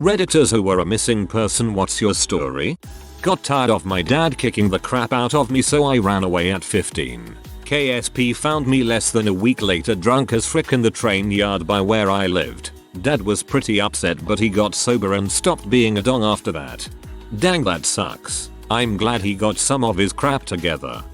Redditors who were a missing person, what's your story? Got tired of my dad kicking the crap out of me, so I ran away at 15. KSP found me less than a week later drunk as frick in the train yard by where I lived. Dad was pretty upset, but he got sober and stopped being a dong after that. Dang, that sucks. I'm glad he got some of his crap together.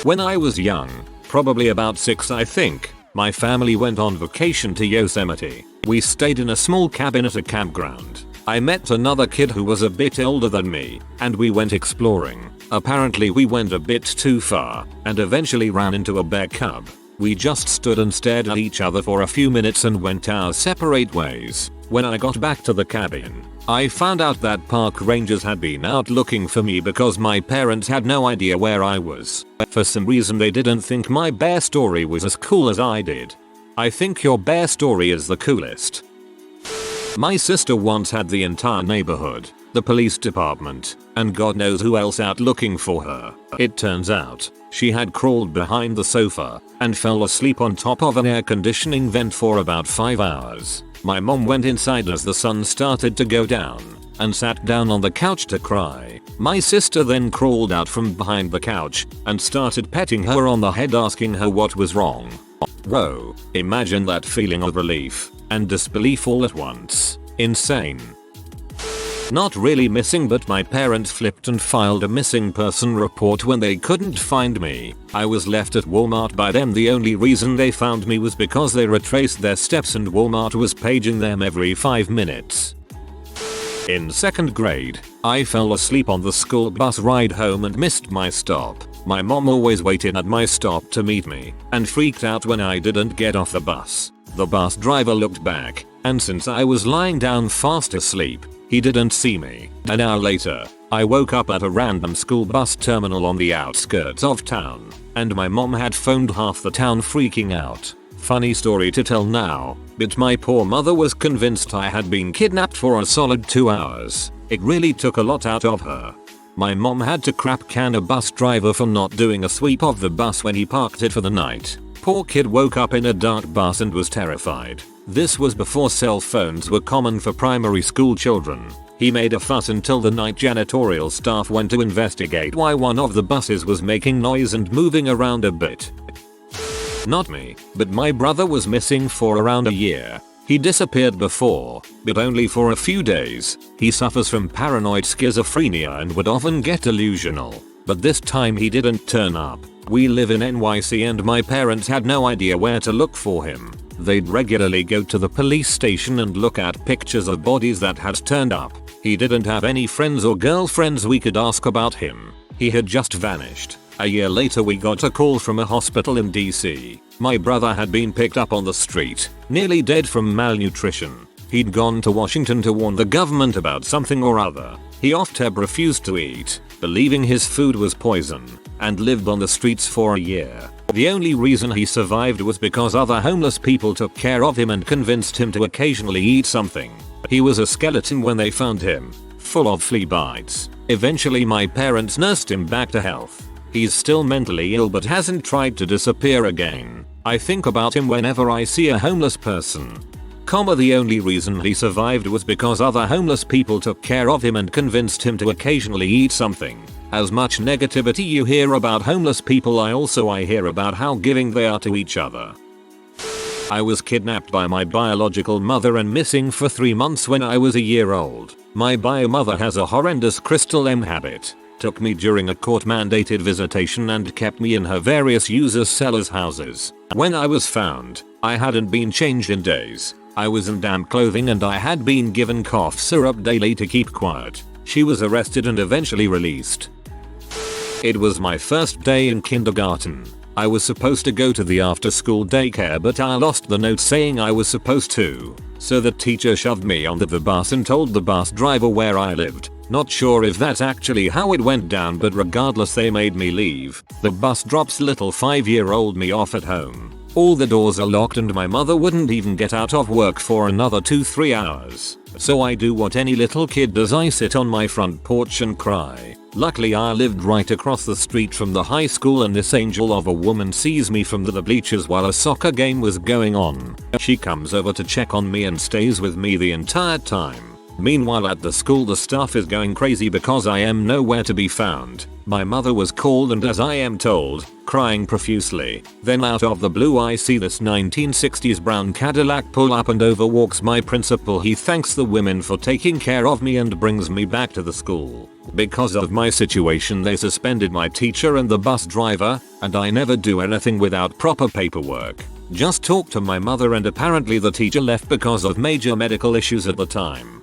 When I was young, probably about 6 I think, my family went on vacation to Yosemite. We stayed in a small cabin at a campground. I met another kid who was a bit older than me, and we went exploring. Apparently we went a bit too far, and eventually ran into a bear cub. We just stood and stared at each other for a few minutes and went our separate ways. When I got back to the cabin, I found out that park rangers had been out looking for me because my parents had no idea where I was. For some reason they didn't think my bear story was as cool as I did. I think your bear story is the coolest. My sister once had the entire neighborhood, the police department, and God knows who else out looking for her. It turns out, she had crawled behind the sofa and fell asleep on top of an air conditioning vent for about 5 hours. My mom went inside as the sun started to go down and sat down on the couch to cry. My sister then crawled out from behind the couch and started petting her on the head, asking her what was wrong. Whoa, imagine that feeling of relief and disbelief all at once. Insane. Not really missing, but my parents flipped and filed a missing person report when they couldn't find me. I was left at Walmart by them. The only reason they found me was because they retraced their steps and Walmart was paging them every 5 minutes. In 2nd grade, I fell asleep on the school bus ride home and missed my stop. My mom always waited at my stop to meet me and freaked out when I didn't get off the bus. The bus driver looked back, and since I was lying down fast asleep, he didn't see me. An hour later, I woke up at a random school bus terminal on the outskirts of town, and my mom had phoned half the town freaking out. Funny story to tell now, but my poor mother was convinced I had been kidnapped for a solid 2 hours. It really took a lot out of her. My mom had to crap can a bus driver for not doing a sweep of the bus when he parked it for the night. Poor kid woke up in a dark bus and was terrified. This was before cell phones were common for primary school children. He made a fuss until the night janitorial staff went to investigate why one of the buses was making noise and moving around a bit. Not me, but my brother was missing for around a year. He disappeared before, but only for a few days. He suffers from paranoid schizophrenia and would often get delusional. But this time he didn't turn up. We live in NYC and my parents had no idea where to look for him. They'd regularly go to the police station and look at pictures of bodies that had turned up. He didn't have any friends or girlfriends we could ask about him. He had just vanished. A year later we got a call from a hospital in DC. My brother had been picked up on the street, nearly dead from malnutrition. He'd gone to Washington to warn the government about something or other. He often refused to eat, believing his food was poison, and lived on the streets for a year. The only reason he survived was because other homeless people took care of him and convinced him to occasionally eat something. He was a skeleton when they found him, full of flea bites. Eventually my parents nursed him back to health. He's still mentally ill but hasn't tried to disappear again. I think about him whenever I see a homeless person. The only reason he survived was because other homeless people took care of him and convinced him to occasionally eat something. As much negativity you hear about homeless people, I hear about how giving they are to each other. I was kidnapped by my biological mother and missing for 3 months when I was a year old. My bio mother has a horrendous crystal M habit. Took me during a court-mandated visitation and kept me in her various users-sellers houses. When I was found, I hadn't been changed in days. I was in damp clothing and I had been given cough syrup daily to keep quiet. She was arrested and eventually released. It was my first day in kindergarten. I was supposed to go to the after-school daycare, but I lost the note saying I was supposed to. So the teacher shoved me onto the bus and told the bus driver where I lived. Not sure if that's actually how it went down, but regardless they made me leave. The bus drops little 5-year-old me off at home. All the doors are locked and my mother wouldn't even get out of work for another 2-3 hours. So I do what any little kid does, I sit on my front porch and cry. Luckily I lived right across the street from the high school and this angel of a woman sees me from the bleachers while a soccer game was going on. She comes over to check on me and stays with me the entire time. Meanwhile at the school the staff is going crazy because I am nowhere to be found. My mother was called and, as I am told, crying profusely. Then out of the blue I see this 1960s brown Cadillac pull up and over walks my principal. He thanks the women for taking care of me and brings me back to the school. Because of my situation they suspended my teacher and the bus driver, and I never do anything without proper paperwork. Just talked to my mother and apparently the teacher left because of major medical issues at the time.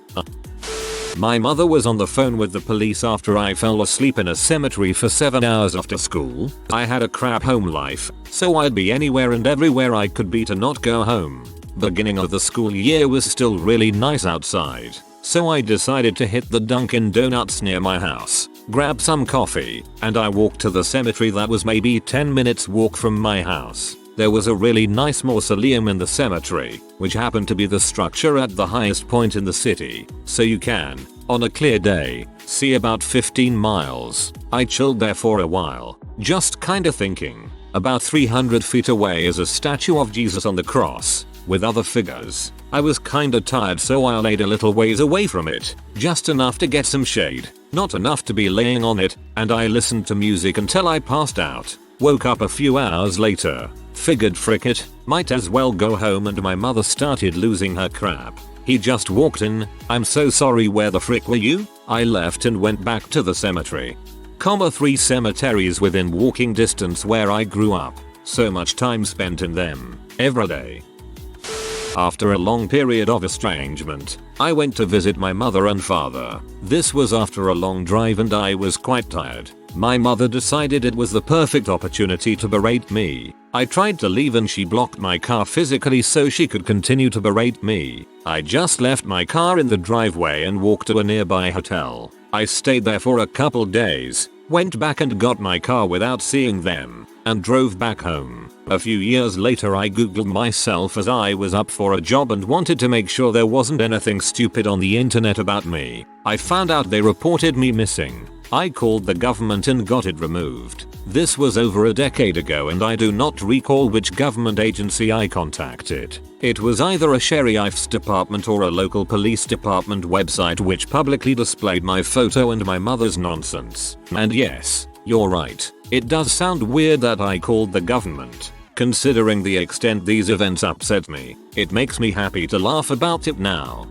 My mother was on the phone with the police after I fell asleep in a cemetery for 7 hours after school. I had a crap home life, so I'd be anywhere and everywhere I could be to not go home. Beginning of the school year was still really nice outside, so I decided to hit the Dunkin' Donuts near my house, grab some coffee, and I walked to the cemetery that was maybe 10 minutes walk from my house. There was a really nice mausoleum in the cemetery, which happened to be the structure at the highest point in the city, so you can, on a clear day, see about 15 miles. I chilled there for a while, just kinda thinking. About 300 feet away is a statue of Jesus on the cross, with other figures. I was kinda tired so I laid a little ways away from it, just enough to get some shade, not enough to be laying on it, and I listened to music until I passed out. Woke up a few hours later. Figured frick it, might as well go home, and my mother started losing her crap. He just walked in. I'm so sorry, where the frick were you? I left and went back to the cemetery. 3 cemeteries within walking distance where I grew up. So much time spent in them. Every day. After a long period of estrangement, I went to visit my mother and father. This was after a long drive and I was quite tired. My mother decided it was the perfect opportunity to berate me. I tried to leave and she blocked my car physically so she could continue to berate me. I just left my car in the driveway and walked to a nearby hotel. I stayed there for a couple days, went back and got my car without seeing them, and drove back home. A few years later I googled myself as I was up for a job and wanted to make sure there wasn't anything stupid on the internet about me. I found out they reported me missing. I called the government and got it removed. This was over a decade ago and I do not recall which government agency I contacted. It was either a sheriff's department or a local police department website which publicly displayed my photo and my mother's nonsense. And yes, you're right, it does sound weird that I called the government. Considering the extent these events upset me, it makes me happy to laugh about it now.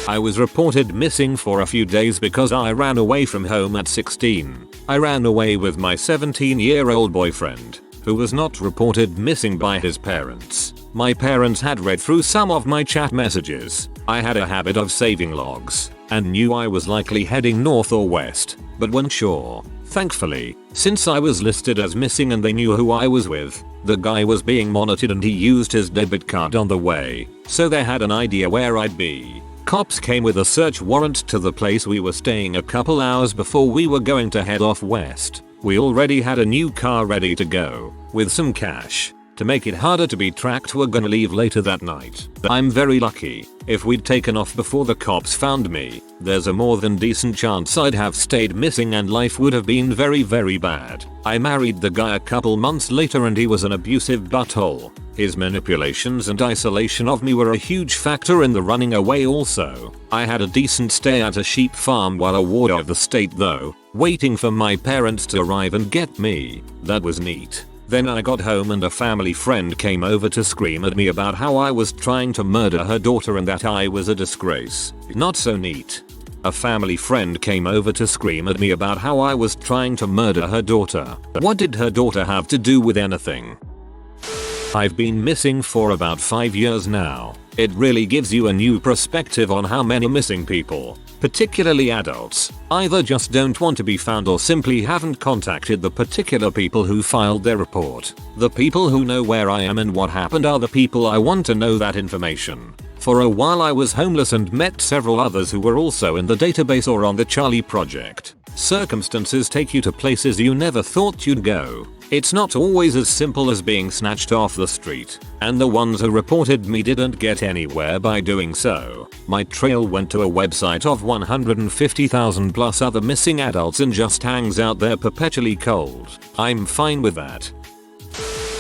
I was reported missing for a few days because I ran away from home at 16. I ran away with my 17-year-old boyfriend, who was not reported missing by his parents. My parents had read through some of my chat messages. I had a habit of saving logs, and knew I was likely heading north or west, but weren't sure. Thankfully, since I was listed as missing and they knew who I was with, the guy was being monitored and he used his debit card on the way, so they had an idea where I'd be. Cops came with a search warrant to the place we were staying a couple hours before we were going to head off west. We already had a new car ready to go, with some cash. To make it harder to be tracked, we're gonna leave later that night. I'm very lucky. If we'd taken off before the cops found me, there's a more than decent chance I'd have stayed missing and life would have been very bad. I married the guy a couple months later and he was an abusive butthole. His manipulations and isolation of me were a huge factor in the running away also. I had a decent stay at a sheep farm while a ward of the state though, waiting for my parents to arrive and get me. That was neat. Then I got home and a family friend came over to scream at me about how I was trying to murder her daughter and that I was a disgrace. Not so neat. A family friend came over to scream at me about how I was trying to murder her daughter. What did her daughter have to do with anything? I've been missing for about 5 years now. It really gives you a new perspective on how many missing people, particularly adults, either just don't want to be found or simply haven't contacted the particular people who filed their report. The people who know where I am and what happened are the people I want to know that information. For a while I was homeless and met several others who were also in the database or on the Charlie Project. Circumstances take you to places you never thought you'd go. It's not always as simple as being snatched off the street, and the ones who reported me didn't get anywhere by doing so. My trail went to a website of 150,000 plus other missing adults and just hangs out there perpetually cold. I'm fine with that.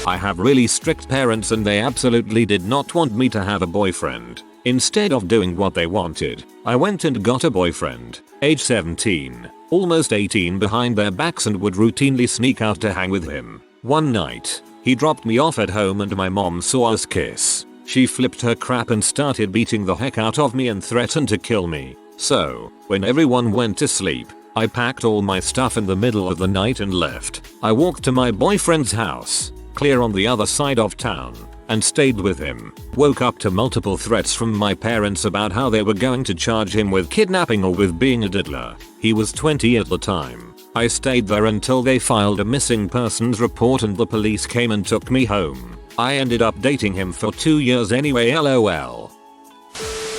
I have really strict parents and they absolutely did not want me to have a boyfriend. Instead of doing what they wanted, I went and got a boyfriend, age 17, almost 18, behind their backs and would routinely sneak out to hang with him. One night, he dropped me off at home and my mom saw us kiss. She flipped her crap and started beating the heck out of me and threatened to kill me. So, when everyone went to sleep, I packed all my stuff in the middle of the night and left. I walked to my boyfriend's house, clear on the other side of town, and stayed with him. Woke up to multiple threats from my parents about how they were going to charge him with kidnapping or with being a diddler. He was 20 at the time. I stayed there until they filed a missing persons report and the police came and took me home. I ended up dating him for 2 years anyway, lol.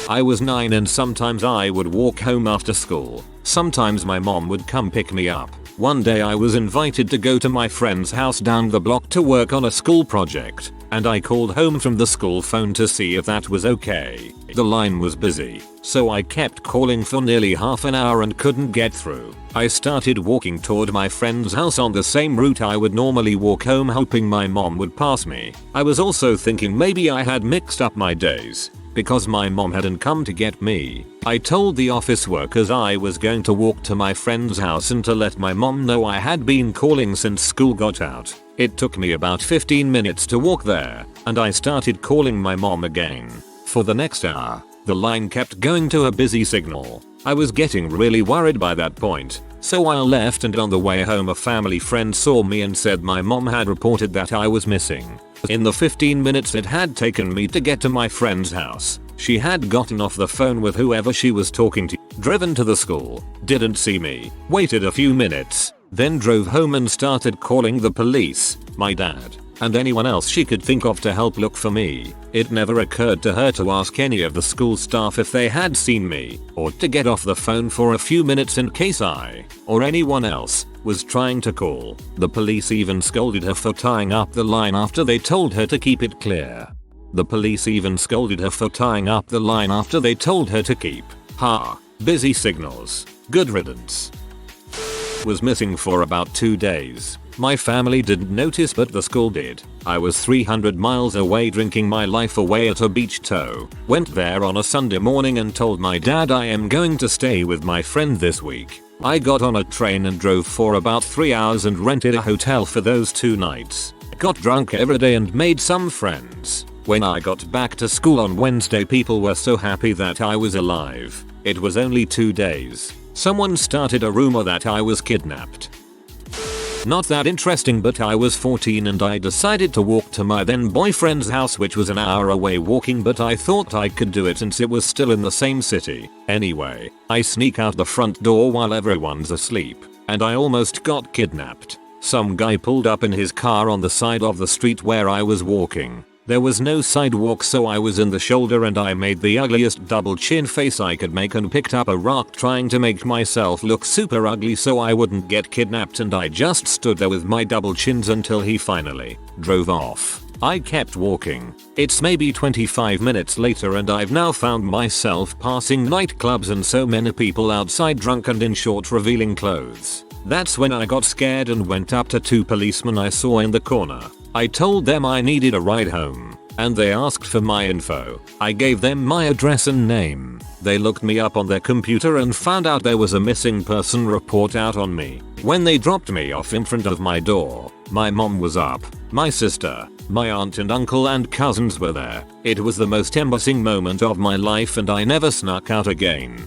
I was 9 and sometimes I would walk home after school. Sometimes my mom would come pick me up. One day I was invited to go to my friend's house down the block to work on a school project, and I called home from the school phone to see if that was okay. The line was busy, so I kept calling for nearly half an hour and couldn't get through. I started walking toward my friend's house on the same route I would normally walk home, hoping my mom would pass me. I was also thinking maybe I had mixed up my days, because my mom hadn't come to get me. I told the office workers I was going to walk to my friend's house and to let my mom know I had been calling since school got out. It took me about 15 minutes to walk there, and I started calling my mom again. For the next hour, the line kept going to a busy signal. I was getting really worried by that point, so I left, and on the way home a family friend saw me and said my mom had reported that I was missing. In the 15 minutes it had taken me to get to my friend's house, she had gotten off the phone with whoever she was talking to, driven to the school, didn't see me, waited a few minutes, then drove home and started calling the police, my dad, and anyone else she could think of to help look for me. It never occurred to her to ask any of the school staff if they had seen me, or to get off the phone for a few minutes in case I, or anyone else, was trying to call. The police even scolded her for tying up the line after they told her to keep it clear. The police even scolded her for tying up the line after they told her to keep. Ha, busy signals. Good riddance. Was missing for about 2 days. My family didn't notice but the school did. I was 300 miles away drinking my life away at a beach tow. Went there on a Sunday morning and told my dad I am going to stay with my friend this week. I got on a train and drove for about 3 hours and rented a hotel for those 2 nights. Got drunk every day and made some friends. When I got back to school on Wednesday, people were so happy that I was alive. It was only 2 days. Someone started a rumor that I was kidnapped. Not that interesting, but I was 14 and I decided to walk to my then boyfriend's house, which was an hour away walking, but I thought I could do it since it was still in the same city. Anyway, I sneak out the front door while everyone's asleep, and I almost got kidnapped. Some guy pulled up in his car on the side of the street where I was walking. There was no sidewalk, so I was in the shoulder and I made the ugliest double chin face I could make and picked up a rock, trying to make myself look super ugly so I wouldn't get kidnapped, and I just stood there with my double chins until he finally drove off. I kept walking. It's maybe 25 minutes later and I've now found myself passing nightclubs and so many people outside drunk and in short revealing clothes. That's when I got scared and went up to 2 policemen I saw in the corner. I told them I needed a ride home, and they asked for my info. I gave them my address and name. They looked me up on their computer and found out there was a missing person report out on me. When they dropped me off in front of my door, my mom was up. My sister, my aunt and uncle and cousins were there. It was the most embarrassing moment of my life and I never snuck out again.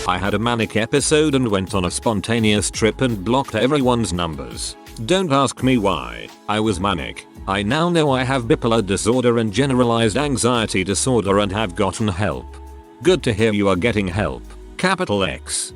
I had a manic episode and went on a spontaneous trip and blocked everyone's numbers. Don't ask me why. I was manic. I now know I have bipolar disorder and generalized anxiety disorder and have gotten help. Good to hear you are getting help. Capital X.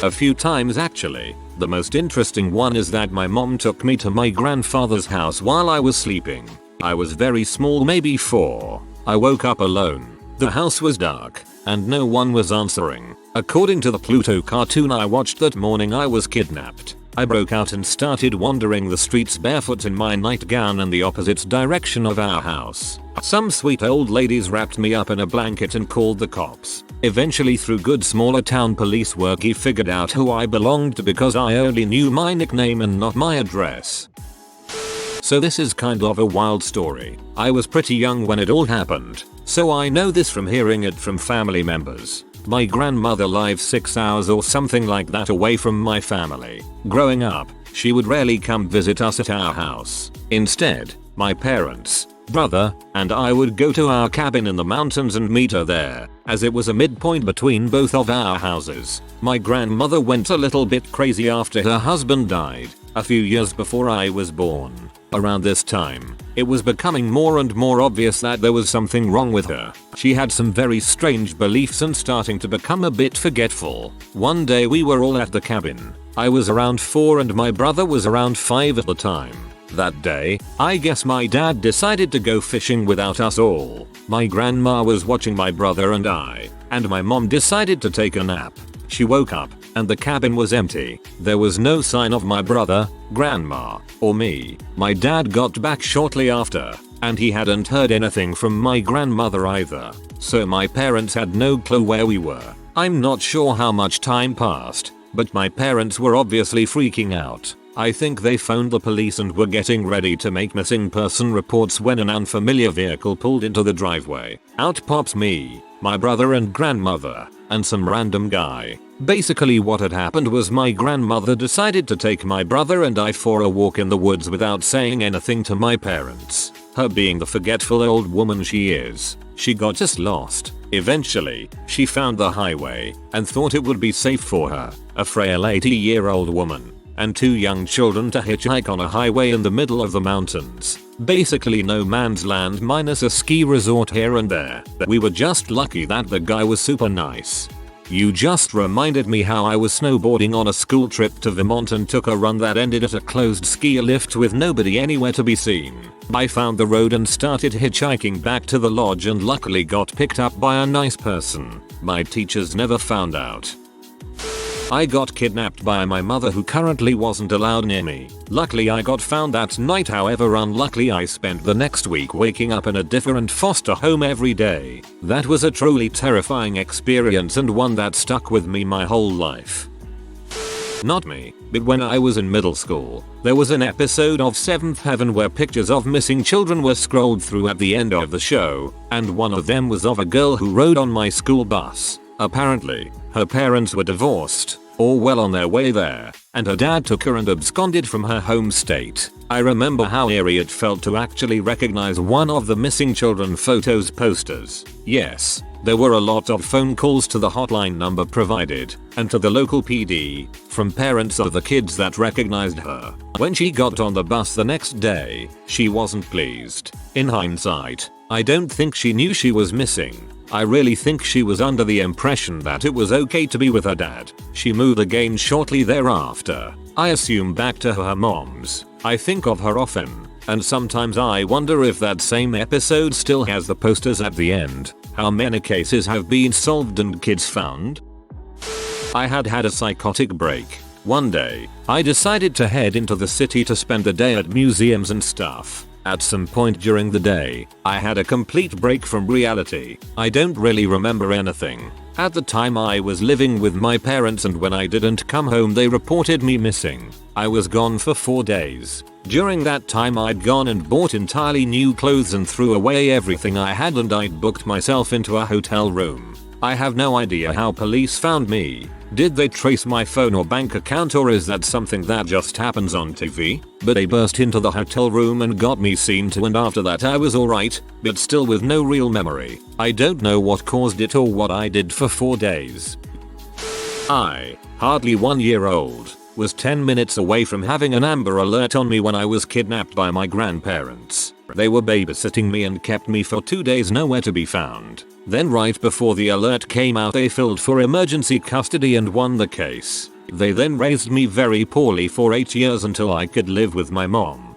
A few times actually. The most interesting one is that my mom took me to my grandfather's house while I was sleeping. I was very small, maybe 4. I woke up alone. The house was dark, and no one was answering. According to the Pluto cartoon I watched that morning, I was kidnapped. I broke out and started wandering the streets barefoot in my nightgown in the opposite direction of our house. Some sweet old ladies wrapped me up in a blanket and called the cops. Eventually, through good smaller town police work, he figured out who I belonged to because I only knew my nickname and not my address. So this is kind of a wild story. I was pretty young when it all happened, so I know this from hearing it from family members. My grandmother lives 6 hours or something like that away from my family. Growing up, she would rarely come visit us at our house. Instead, my parents, brother, and I would go to our cabin in the mountains and meet her there, as it was a midpoint between both of our houses. My grandmother went a little bit crazy after her husband died, a few years before I was born. Around this time, it was becoming more and more obvious that there was something wrong with her. She had some very strange beliefs and starting to become a bit forgetful. One day we were all at the cabin. I was around 4 and my brother was around 5 at the time. That day, I guess my dad decided to go fishing without us all. My grandma was watching my brother and I, and my mom decided to take a nap. She woke up, and the cabin was empty. There was no sign of my brother, grandma, or me. My dad got back shortly after, and he hadn't heard anything from my grandmother either. So my parents had no clue where we were. I'm not sure how much time passed, but my parents were obviously freaking out. I think they phoned the police and were getting ready to make missing person reports when an unfamiliar vehicle pulled into the driveway. Out pops me, my brother and grandmother, and some random guy. Basically what had happened was my grandmother decided to take my brother and I for a walk in the woods without saying anything to my parents. Her being the forgetful old woman she is, she got us lost. Eventually, she found the highway and thought it would be safe for her, a frail 80-year-old woman, and 2 young children to hitchhike on a highway in the middle of the mountains. Basically no man's land minus a ski resort here and there. We were just lucky that the guy was super nice. You just reminded me how I was snowboarding on a school trip to Vermont and took a run that ended at a closed ski lift with nobody anywhere to be seen. I found the road and started hitchhiking back to the lodge and luckily got picked up by a nice person. My teachers never found out. I got kidnapped by my mother who currently wasn't allowed near me. Luckily I got found that night, however unluckily I spent the next week waking up in a different foster home every day. That was a truly terrifying experience and one that stuck with me my whole life. Not me, but when I was in middle school, there was an episode of 7th Heaven where pictures of missing children were scrolled through at the end of the show, and one of them was of a girl who rode on my school bus. Apparently, her parents were divorced, or well on their way there, and her dad took her and absconded from her home state. I remember how eerie it felt to actually recognize one of the missing children photos posters. Yes, there were a lot of phone calls to the hotline number provided, and to the local PD, from parents of the kids that recognized her. When she got on the bus the next day, she wasn't pleased. In hindsight, I don't think she knew she was missing. I really think she was under the impression that it was okay to be with her dad. She moved again shortly thereafter. I assume back to her mom's. I think of her often, and sometimes I wonder if that same episode still has the posters at the end. How many cases have been solved and kids found? I had a psychotic break. One day, I decided to head into the city to spend the day at museums and stuff. At some point during the day, I had a complete break from reality. I don't really remember anything. At the time I was living with my parents and when I didn't come home they reported me missing. I was gone for 4 days. During that time I'd gone and bought entirely new clothes and threw away everything I had and I'd booked myself into a hotel room. I have no idea how police found me. Did they trace my phone or bank account, or is that something that just happens on TV? But they burst into the hotel room and got me seen to, and after that I was alright, but still with no real memory. I don't know what caused it or what I did for 4 days. I, hardly 1 year old, was 10 minutes away from having an Amber Alert on me when I was kidnapped by my grandparents. They were babysitting me and kept me for 2 days nowhere to be found. Then right before the alert came out they filed for emergency custody and won the case. They then raised me very poorly for 8 years until I could live with my mom.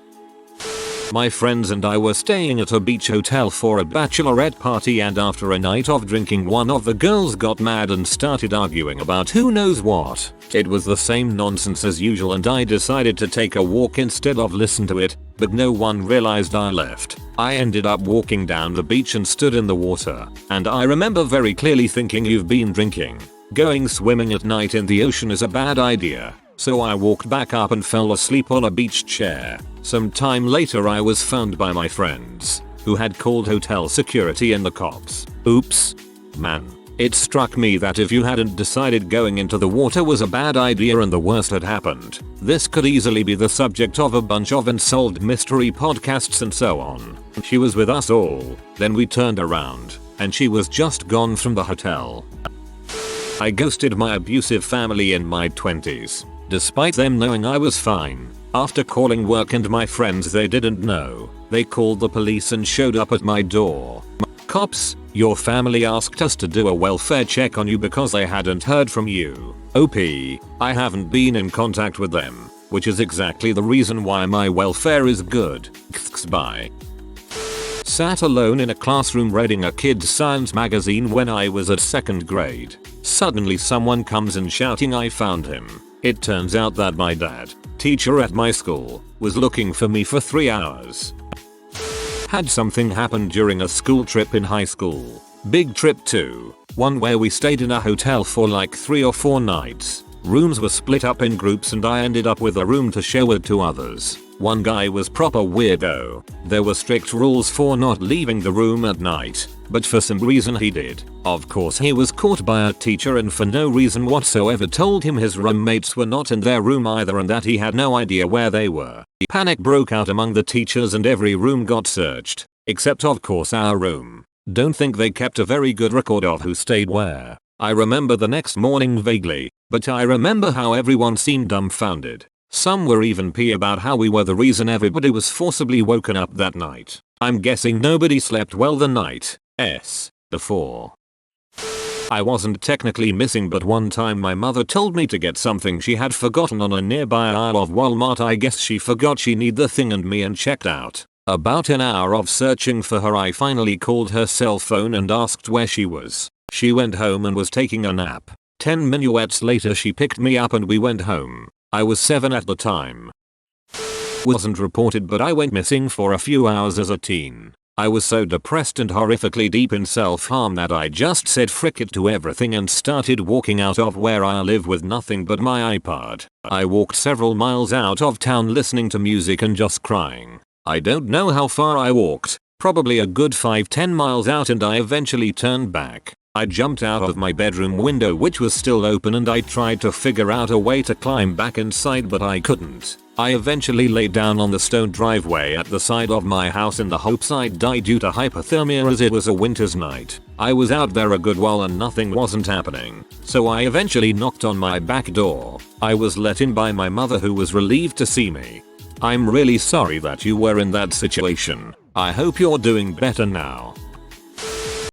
My friends and I were staying at a beach hotel for a bachelorette party, and after a night of drinking one of the girls got mad and started arguing about who knows what. It was the same nonsense as usual and I decided to take a walk instead of listen to it, but no one realized I left. I ended up walking down the beach and stood in the water, and I remember very clearly thinking, you've been drinking. Going swimming at night in the ocean is a bad idea. So I walked back up and fell asleep on a beach chair. Some time later I was found by my friends, who had called hotel security and the cops. Oops. Man. It struck me that if you hadn't decided going into the water was a bad idea and the worst had happened, this could easily be the subject of a bunch of unsolved mystery podcasts and so on. She was with us all, then we turned around, and she was just gone from the hotel. I ghosted my abusive family in my 20s, despite them knowing I was fine. After calling work and my friends they didn't know, they called the police and showed up at my door. Cops, your family asked us to do a welfare check on you because they hadn't heard from you. OP, I haven't been in contact with them, which is exactly the reason why my welfare is good. Bye. Sat alone in a classroom reading a kid's science magazine when I was at 2nd grade. Suddenly someone comes in shouting I found him. It turns out that my dad, teacher at my school, was looking for me for 3 hours. Had something happen during a school trip in high school. Big trip too. One where we stayed in a hotel for like 3 or 4 nights. Rooms were split up in groups and I ended up with a room to share with 2 others. One guy was proper weirdo. There were strict rules for not leaving the room at night, but for some reason he did. Of course he was caught by a teacher and for no reason whatsoever told him his roommates were not in their room either and that he had no idea where they were. Panic broke out among the teachers and every room got searched, except of course our room. Don't think they kept a very good record of who stayed where. I remember the next morning vaguely, but I remember how everyone seemed dumbfounded. Some were even pee about how we were the reason everybody was forcibly woken up that night. I'm guessing nobody slept well the night before. I wasn't technically missing, but one time my mother told me to get something she had forgotten on a nearby aisle of Walmart. I guess she forgot she need the thing and me and checked out. About an hour of searching for her I finally called her cell phone and asked where she was. She went home and was taking a nap. 10 minuets later she picked me up and we went home. I was 7 at the time. Wasn't reported, but I went missing for a few hours as a teen. I was so depressed and horrifically deep in self-harm that I just said frick it to everything and started walking out of where I live with nothing but my iPod. I walked several miles out of town listening to music and just crying. I don't know how far I walked, probably a good 5-10 miles out, and I eventually turned back. I jumped out of my bedroom window, which was still open, and I tried to figure out a way to climb back inside, but I couldn't. I eventually laid down on the stone driveway at the side of my house in the hopes I'd die due to hypothermia, as it was a winter's night. I was out there a good while and nothing wasn't happening, so I eventually knocked on my back door. I was let in by my mother, who was relieved to see me. I'm really sorry that you were in that situation. I hope you're doing better now.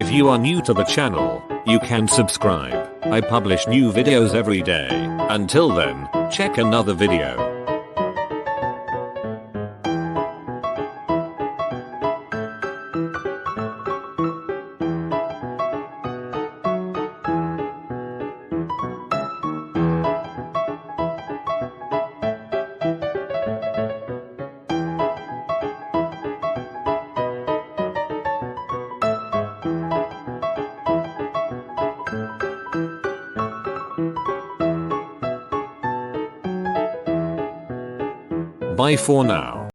If you are new to the channel, you can subscribe. I publish new videos every day. Until then, check another video. Bye for now.